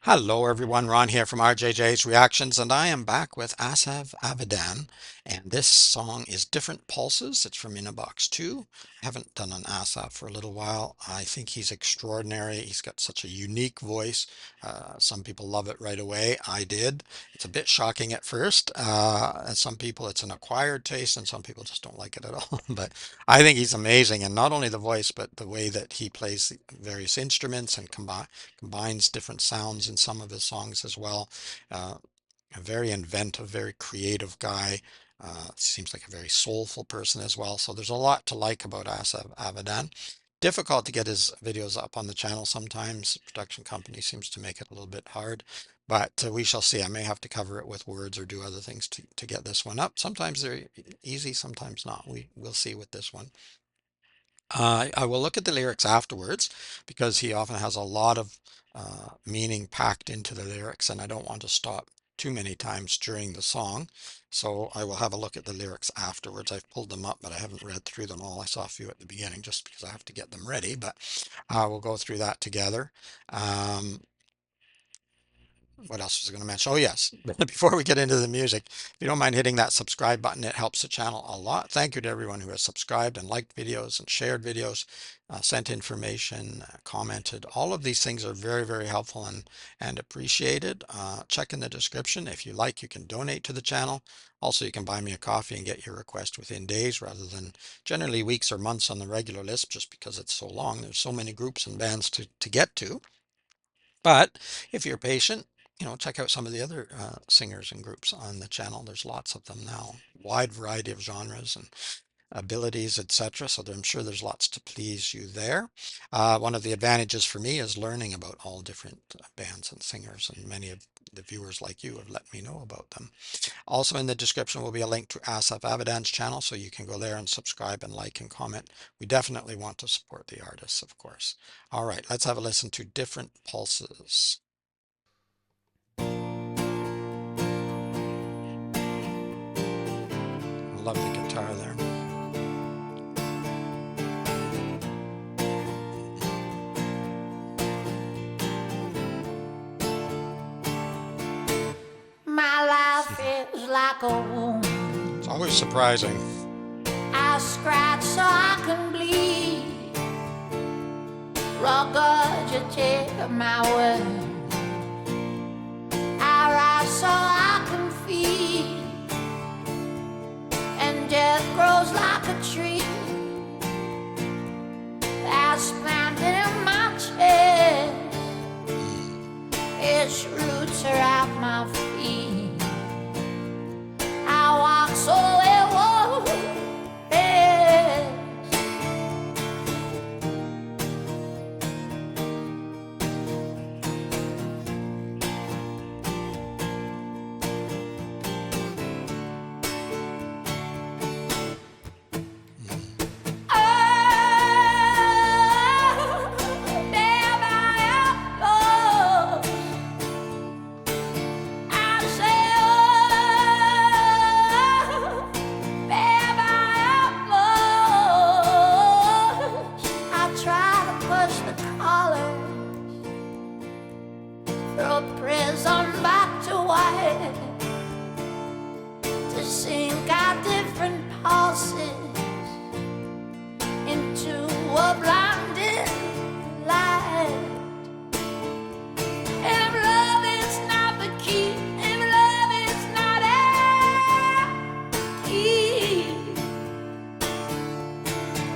Hello everyone, Ron here from RJJ's Reactions, and I am back with Asaf Avidan, and this song is Different Pulses. It's from Inbox 2. I haven't done an Asaf for a little while. I think he's extraordinary. He's got such a unique voice. Some people love it right away. I did. It's a bit shocking at first, and some people it's an acquired taste, and some people just don't like it at all. But I think he's amazing, and not only the voice, but the way that he plays the various instruments and combines different sounds in some of his songs as well. Uh, a very inventive, very creative guy. Seems like a very soulful person as well. So there's a lot to like about Asaf Avidan. Difficult to get his videos up on the channel sometimes. The production company seems to make it a little bit hard, but we shall see. I may have to cover it with words or do other things to get this one up. Sometimes they're easy, sometimes not. We'll see with this one. I will look at the lyrics afterwards because he often has a lot of meaning packed into the lyrics, and I don't want to stop too many times during the song. So I will have a look at the lyrics afterwards. I've pulled them up, but I haven't read through them all. I saw a few at the beginning just because I have to get them ready, but we'll go through that together. Um, what else was I going to mention? Oh, yes. Before we get into the music, if you don't mind hitting that subscribe button, it helps the channel a lot. Thank you to everyone who has subscribed and liked videos and shared videos, sent information, commented. All of these things are very, very helpful and appreciated. Check in the description. If you like, you can donate to the channel. Also, you can buy me a coffee and get your request within days rather than generally weeks or months on the regular list just because it's so long. There's so many groups and bands to get to. But if you're patient, check out some of the other singers and groups on the channel. There's lots of them now, wide variety of genres and abilities, etc. So I'm sure there's lots to please you there. One of the advantages for me is learning about all different bands and singers, and many of the viewers like you have let me know about them. Also in the description will be a link to Asaf Avidan's channel, so you can go there and subscribe and like and comment. We definitely want to support the artists, of course. All right, let's have a listen to Different Pulses. I love the guitar there. My life is like a wound. It's always surprising. I scratch so I can bleed. Regurgitate my words. I rise so I can feed. And death grows like a tree that's planted in my chest. Its roots are at my feet. I walk so it won't rest. Damn, I am lost. I say, damn, I am lost. I try to push the collars through prison back to white, to sink our different pulses into a blinding light. If love is not the key, if love is not a key,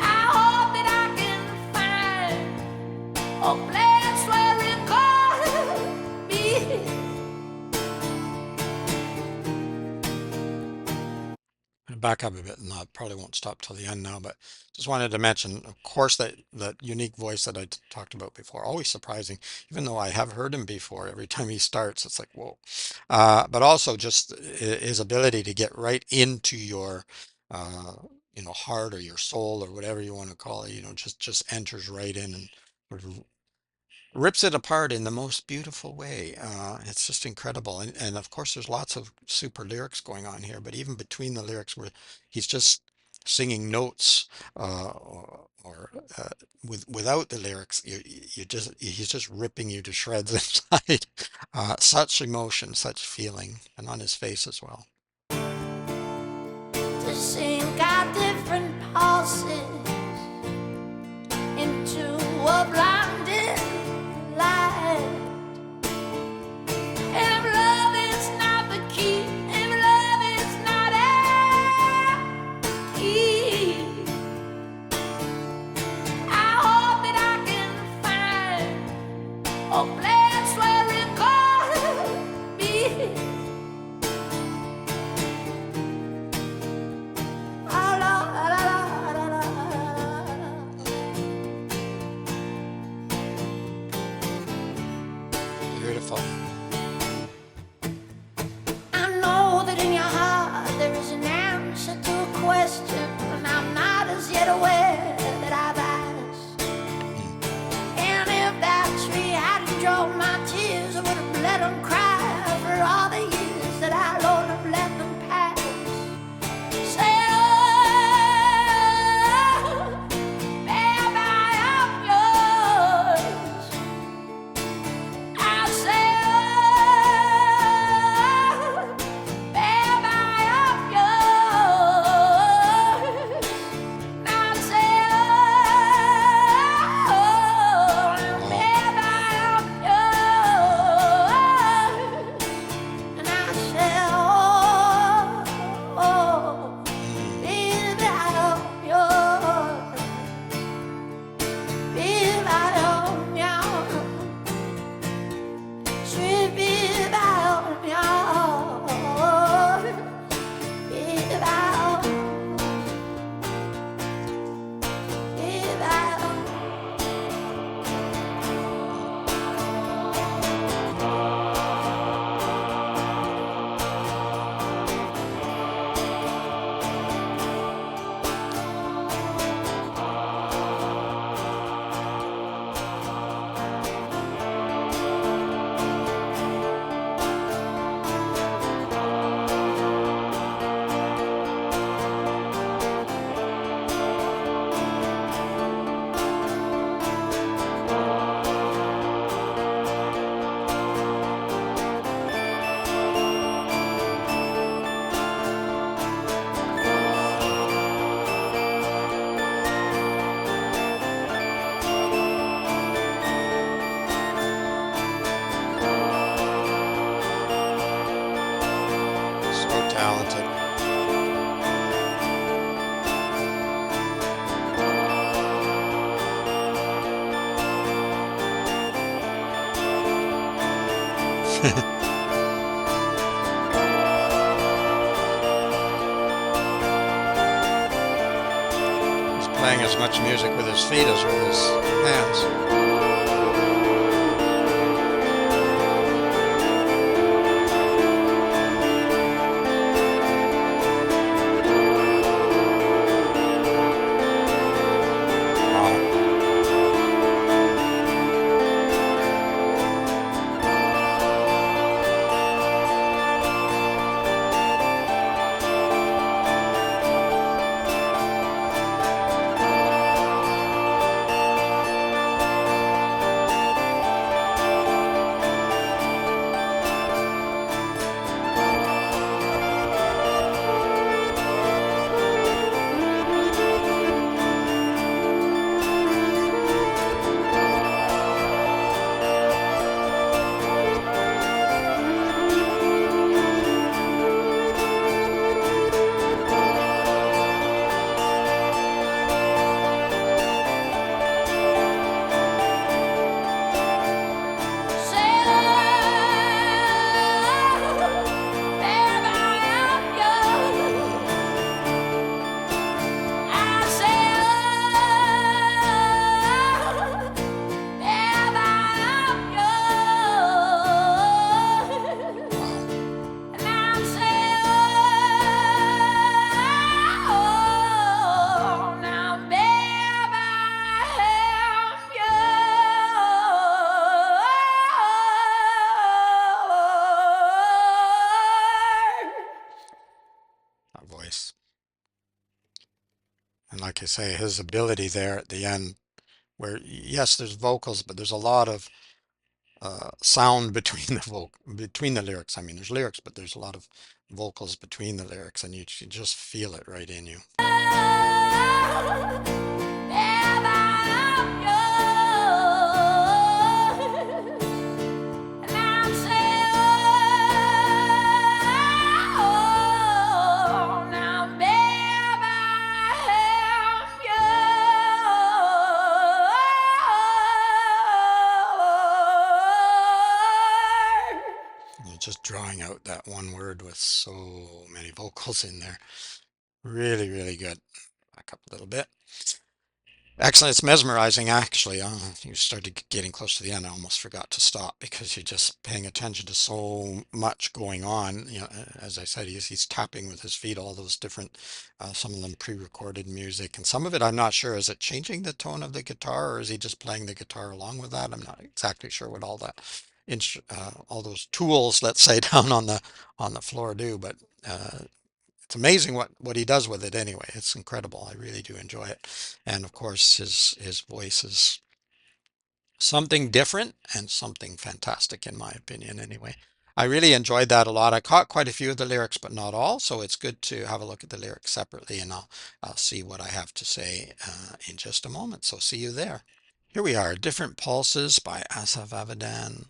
I hope that I can find a place where it could be. Back up a bit, and I probably won't stop till the end now, but just wanted to mention, of course, that unique voice that I talked about before, always surprising, even though I have heard him before. Every time he starts, it's like, whoa. But also just his ability to get right into your, uh, heart or your soul or whatever you want to call it, just enters right in and sort of rips it apart in the most beautiful way. It's just incredible. And of course, there's lots of super lyrics going on here, but even between the lyrics where he's just singing notes or without the lyrics. He's just ripping you to shreds inside. Such emotion, such feeling, and on his face as well. To sink our different pulses into a blinding light. And if love is not the key, if love is not a key, I hope that I can find a place where it could be. Beautiful. I know that in your heart there is an answer to a question, and I'm not as yet aware that I've asked. And if that tree hadn't drawn my tears, I would have let them cry for all the years that I, Lord, have let them pass. Say, oh, babe, I am yours. I say, oh, babe, I am yours. I say, oh, babe, I am yours. And I say, oh, babe, I am yours. Babe, I am yours. Sweet babe, I am yours. Babe, I am. Babe, I am. So talented. He's playing as much music with his feet as with his hands. Wow. And like I say, his ability there at the end, where yes, there's vocals, but there's a lot of sound between between the lyrics. I mean, there's lyrics, but there's a lot of vocals between the lyrics, and you just feel it right in you. You're just drawing out that one word with so many vocals in there. Really, really good. Back up a little bit. Excellent. It's mesmerizing, actually. You started getting close to the end. I almost forgot to stop because you're just paying attention to so much going on. You know, as I said, he's tapping with his feet, all those different, some of them pre-recorded music, and some of it I'm not sure. Is it changing the tone of the guitar, or is he just playing the guitar along with that? I'm not exactly sure what all that, all those tools, let's say, down on the floor do, but. It's amazing what he does with it anyway. It's incredible. I really do enjoy it. And of course, his voice is something different and something fantastic in my opinion anyway. I really enjoyed that a lot. I caught quite a few of the lyrics, but not all, so it's good to have a look at the lyrics separately, and I'll see what I have to say in just a moment. So see you there. Here we are, Different Pulses by Asaf Avidan.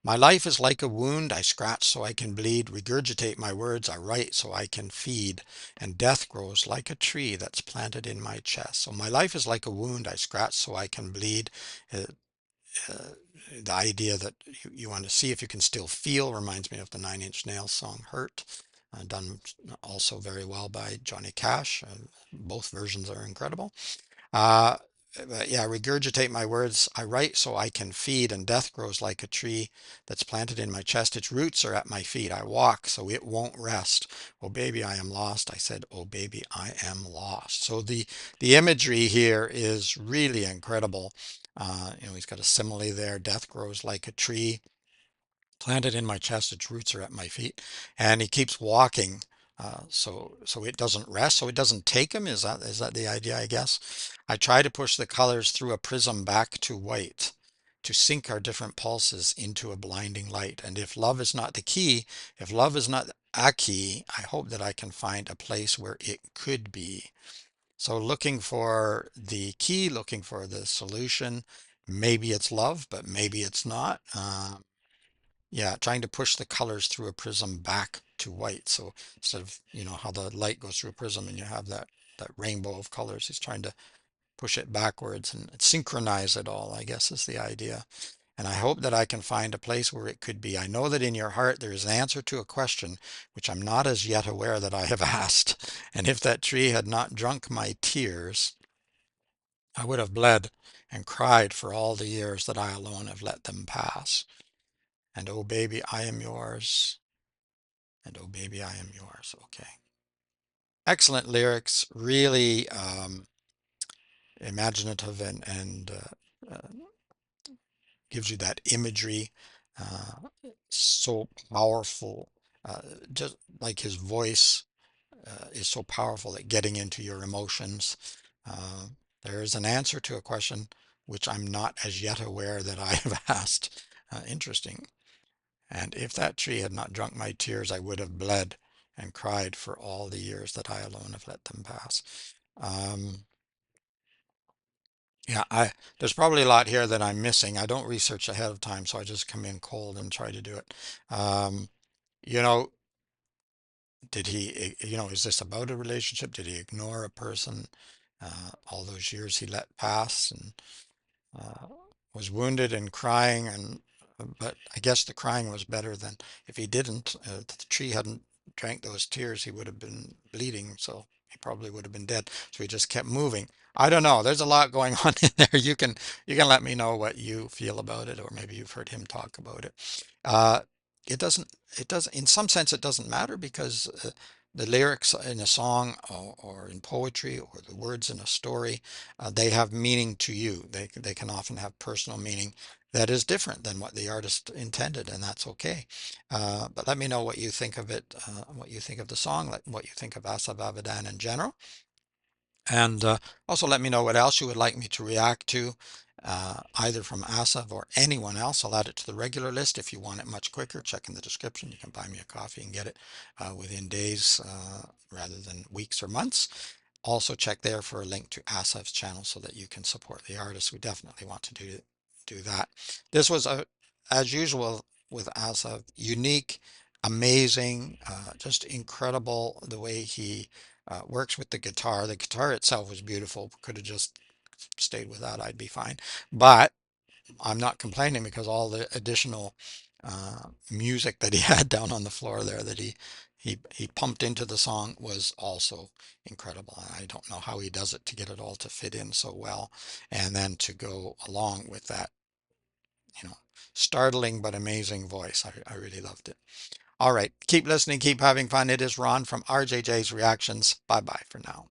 My life is like a wound, I scratch so I can bleed, regurgitate my words, I write so I can feed, and death grows like a tree that's planted in my chest. So my life is like a wound, I scratch so I can bleed. Uh, uh, the idea that you want to see if you can still feel reminds me of the Nine Inch Nails song Hurt, done also very well by Johnny Cash. Both versions are incredible. Uh, but yeah, regurgitate my words. I write so I can feed, and death grows like a tree that's planted in my chest. Its roots are at my feet. I walk so it won't rest. Oh baby, I am lost. I said, oh baby, I am lost. So the imagery here is really incredible. He's got a simile there. Death grows like a tree planted in my chest, its roots are at my feet, and he keeps walking. So it doesn't rest, so it doesn't take him. Is that the idea? I guess. I try to push the colors through a prism back to white, to sink our different pulses into a blinding light. And if love is not the key, if love is not a key, I hope that I can find a place where it could be. So looking for the key, looking for the solution. Maybe it's love, but maybe it's not. Yeah, trying to push the colors through a prism back to white. So instead of, how the light goes through a prism and you have that rainbow of colors, he's trying to push it backwards and synchronize it all, I guess is the idea. And I hope that I can find a place where it could be. I know that in your heart there is an answer to a question which I'm not as yet aware that I have asked. And if that tree had not drunk my tears, I would have bled and cried for all the years that I alone have let them pass. And oh baby, I am yours. And oh baby, I am yours. Okay. Excellent lyrics, really imaginative and gives you that imagery. Uh, so powerful. Uh, just like his voice is so powerful at getting into your emotions. Uh, there is an answer to a question which I'm not as yet aware that I have asked. Interesting. And if that tree had not drunk my tears, I would have bled and cried for all the years that I alone have let them pass. Um, yeah, there's probably a lot here that I'm missing. I don't research ahead of time, so I just come in cold and try to do it. Um, you know, did he, is this about a relationship? Did he ignore a person all those years he let pass and uh, was wounded and crying but I guess the crying was better than if he didn't. The tree hadn't drank those tears, he would have been bleeding, so he probably would have been dead. So he just kept moving. I don't know. There's a lot going on in there. You can let me know what you feel about it, or maybe you've heard him talk about it. Uh, it doesn't, in some sense, it doesn't matter because the lyrics in a song or in poetry or the words in a story, they have meaning to you. They can often have personal meaning that is different than what the artist intended, and that's okay. But let me know what you think of it, what you think of the song, what you think of Asaf Avidan in general. And also let me know what else you would like me to react to, either from Asaf or anyone else. I'll add it to the regular list. If you want it much quicker, check in the description. You can buy me a coffee and get it within days rather than weeks or months. Also check there for a link to Asaf's channel so that you can support the artist. We definitely want to do that. This was as usual with Asaf, unique, amazing, just incredible the way he works with the guitar. The guitar itself was beautiful. Could have just stayed with that, I'd be fine. But I'm not complaining because all the additional music that he had down on the floor there that he pumped into the song was also incredible. I don't know how he does it to get it all to fit in so well, and then to go along with that, you know, startling but amazing voice. I really loved it. All right, keep listening, keep having fun. It is Ron from RJJ's Reactions. Bye bye for now.